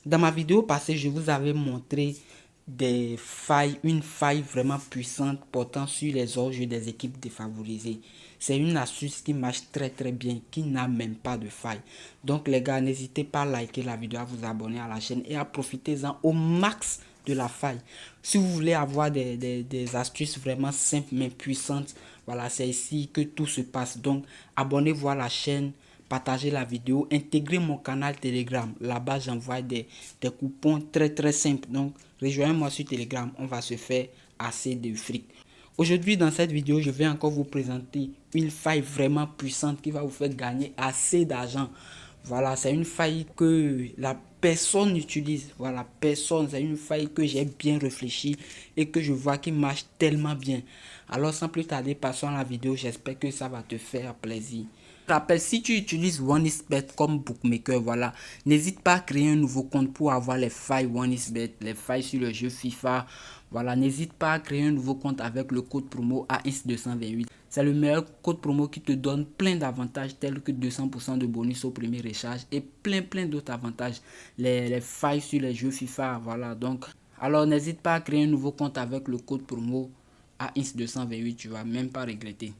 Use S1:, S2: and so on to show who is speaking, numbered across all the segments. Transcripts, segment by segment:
S1: Dans ma vidéo passée, je vous avais montré une faille vraiment puissante portant sur les orgues des équipes défavorisées. C'est une astuce qui marche très bien, qui n'a même pas de faille. Donc les gars, n'hésitez pas à liker la vidéo, à vous abonner à la chaîne et à profiter-en au max de la faille. Si vous voulez avoir des astuces vraiment simples mais puissantes, voilà, c'est ici que tout se passe. Donc abonnez-vous à la chaîne, partagez la vidéo, intégrez mon canal Telegram. Là-bas, j'envoie des coupons très simples. Donc, rejoignez-moi sur Telegram. On va se faire assez de fric. Aujourd'hui, dans cette vidéo, je vais encore vous présenter une faille vraiment puissante qui va vous faire gagner assez d'argent. Voilà, c'est une faille que la personne utilise. Voilà, personne. C'est une faille que j'ai bien réfléchi et que je vois qui marche tellement bien. Alors, sans plus tarder, passons à la vidéo. J'espère que ça va te faire plaisir. Rappelle, si tu utilises OneXBet comme bookmaker, voilà, n'hésite pas à créer un nouveau compte pour avoir les failles OneXBet, les failles sur le jeu FIFA. Voilà, n'hésite pas à créer un nouveau compte avec le code promo AIS228. C'est le meilleur code promo qui te donne plein d'avantages tels que 200% de bonus au premier recharge et plein d'autres avantages. Les failles sur les jeux FIFA, voilà. Donc, alors n'hésite pas à créer un nouveau compte avec le code promo AIS228, tu vas même pas regretter.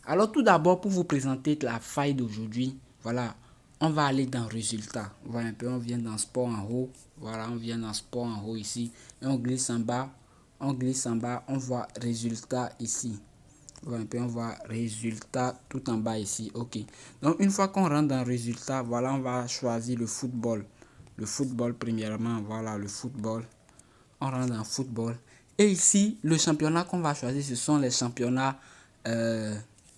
S1: Alors tout d'abord, pour vous présenter la faille d'aujourd'hui, voilà, on va aller dans résultats. Voilà un peu, on vient dans sport en haut. Voilà, on vient dans sport en haut ici. Et on glisse en bas. On glisse en bas, on voit résultats ici. Voilà un peu, on voit résultats tout en bas ici. Ok. Donc une fois qu'on rentre dans résultats, voilà, on va choisir le football. Le football premièrement, voilà, le football. On rentre dans football. Et ici, le championnat qu'on va choisir, ce sont les championnats,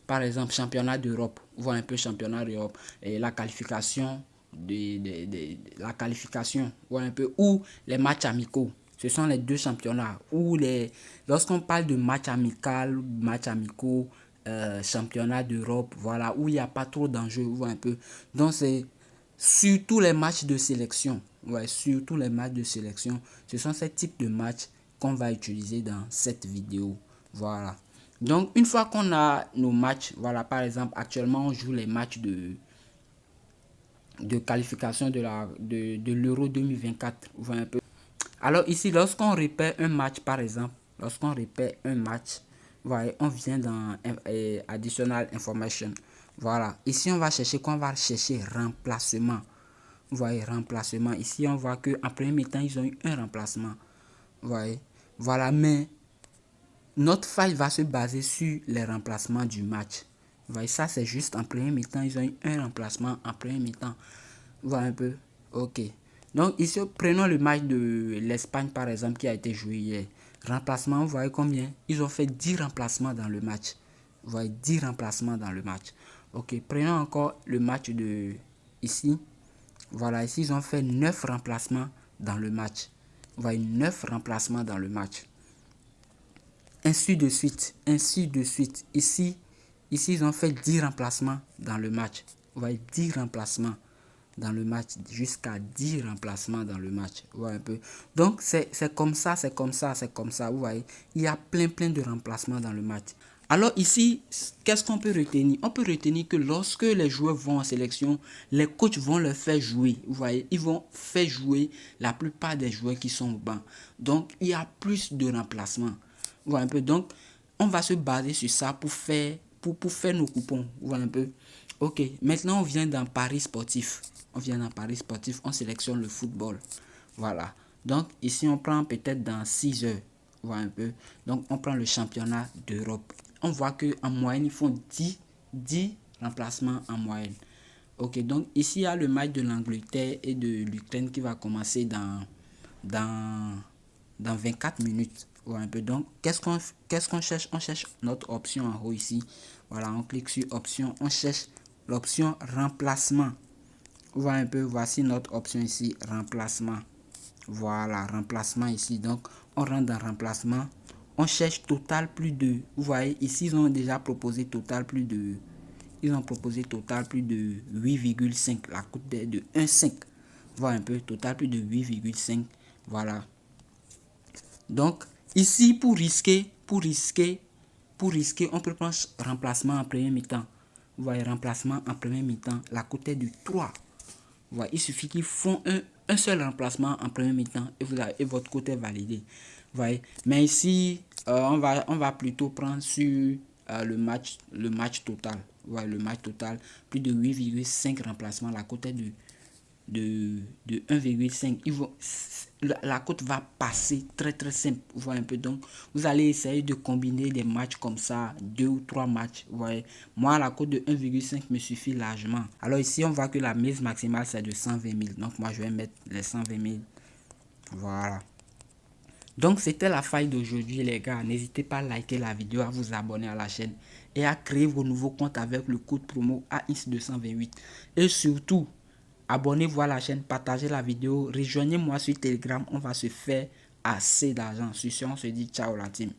S1: par exemple, championnat d'Europe. Voilà un peu championnat d'Europe. Et la qualification, la qualification, voilà un peu, ou les matchs amicaux. Ce sont les deux championnats. Lorsqu'on parle de matchs amicaux, championnat d'Europe, voilà, où il n'y a pas trop d'enjeux, voilà un peu. Donc, c'est surtout les matchs de sélection. Ouais, surtout les matchs de sélection. Ce sont ces types de matchs qu'on va utiliser dans cette vidéo. Voilà. Donc, une fois qu'on a nos matchs, voilà, par exemple, actuellement, on joue les matchs de qualification de l'Euro 2024. Voilà un peu. Alors ici, lorsqu'on repère un match, par exemple, lorsqu'on repère un match, voilà, on vient dans Additional Information. Voilà. Ici, on va chercher quoi? On va chercher remplacement. Vous voyez, remplacement. Ici, on voit qu'en premier temps, ils ont eu un remplacement. Vous voyez. Voilà, mais notre faille va se baser sur les remplacements du match. Vous voyez, ça, c'est juste en premier mi-temps. Ils ont eu un remplacement en premier mi-temps. Vous voyez un peu. Ok. Donc, ici, prenons le match de l'Espagne, par exemple, qui a été joué hier. Remplacement, vous voyez combien? Ils ont fait 10 remplacements dans le match. Vous voyez, 10 remplacements dans le match. Ok, prenons encore le match de ici. Voilà, ici, ils ont fait 9 remplacements dans le match. Vous voyez, 9 remplacements dans le match. Ainsi de suite, ainsi de suite. Ici, ils ont fait 10 remplacements dans le match. Vous voyez, 10 remplacements dans le match, jusqu'à 10 remplacements dans le match. Vous voyez un peu. Donc, c'est comme ça, c'est comme ça, c'est comme ça. Vous voyez, il y a plein de remplacements dans le match. Alors ici, qu'est-ce qu'on peut retenir? On peut retenir que lorsque les joueurs vont en sélection, les coachs vont leur faire jouer. Vous voyez, ils vont faire jouer la plupart des joueurs qui sont au banc. Donc, il y a plus de remplacements. Vous voyez un peu. Donc, on va se baser sur ça pour faire nos coupons. Vous voyez un peu. Ok, maintenant on vient dans Paris sportif. On vient dans Paris sportif, on sélectionne le football. Voilà. Donc, ici, on prend peut-être dans 6 heures. Vous voyez un peu. Donc, on prend le championnat d'Europe. On voit qu'en moyenne, ils font 10 remplacements en moyenne. Ok, donc ici, il y a le match de l'Angleterre et de l'Ukraine qui va commencer dans 24 minutes. Voilà un peu. Donc, qu'est-ce qu'on cherche? On cherche notre option en haut ici. Voilà, on clique sur option. On cherche l'option remplacement. Voilà un peu. Voici notre option ici, remplacement. Voilà, remplacement ici. Donc, on rentre dans remplacement. On cherche total plus de. Vous voyez, ici, ils ont déjà proposé total plus de. Ils ont proposé total plus de 8,5. La coûte de 1,5. Voilà un peu. Total plus de 8,5. Voilà. Donc, ici, pour risquer, on peut prendre remplacement en premier mi-temps. Vous voyez, remplacement en premier mi-temps. La cote est de 3. Voilà, il suffit qu'ils font un seul remplacement en premier mi-temps et votre cote est validée. Voyez. Mais ici, on va plutôt prendre sur le match total. Voilà, le match total, plus de 8,5 remplacements. La cote est de 1,5. La cote va passer très simple. Vous voyez un peu. Donc, vous allez essayer de combiner des matchs comme ça, 2 ou 3 matchs. Vous voyez. Moi, la cote de 1,5 me suffit largement. Alors ici, on voit que la mise maximale, c'est de 120 000. Donc, moi, je vais mettre les 120 000. Voilà. Donc, c'était la faille d'aujourd'hui, les gars. N'hésitez pas à liker la vidéo, à vous abonner à la chaîne et à créer vos nouveaux comptes avec le code promo AX228. Et surtout, abonnez-vous à la chaîne, partagez la vidéo, rejoignez-moi sur Telegram. On va se faire assez d'argent. Sur ce, on se dit ciao la team.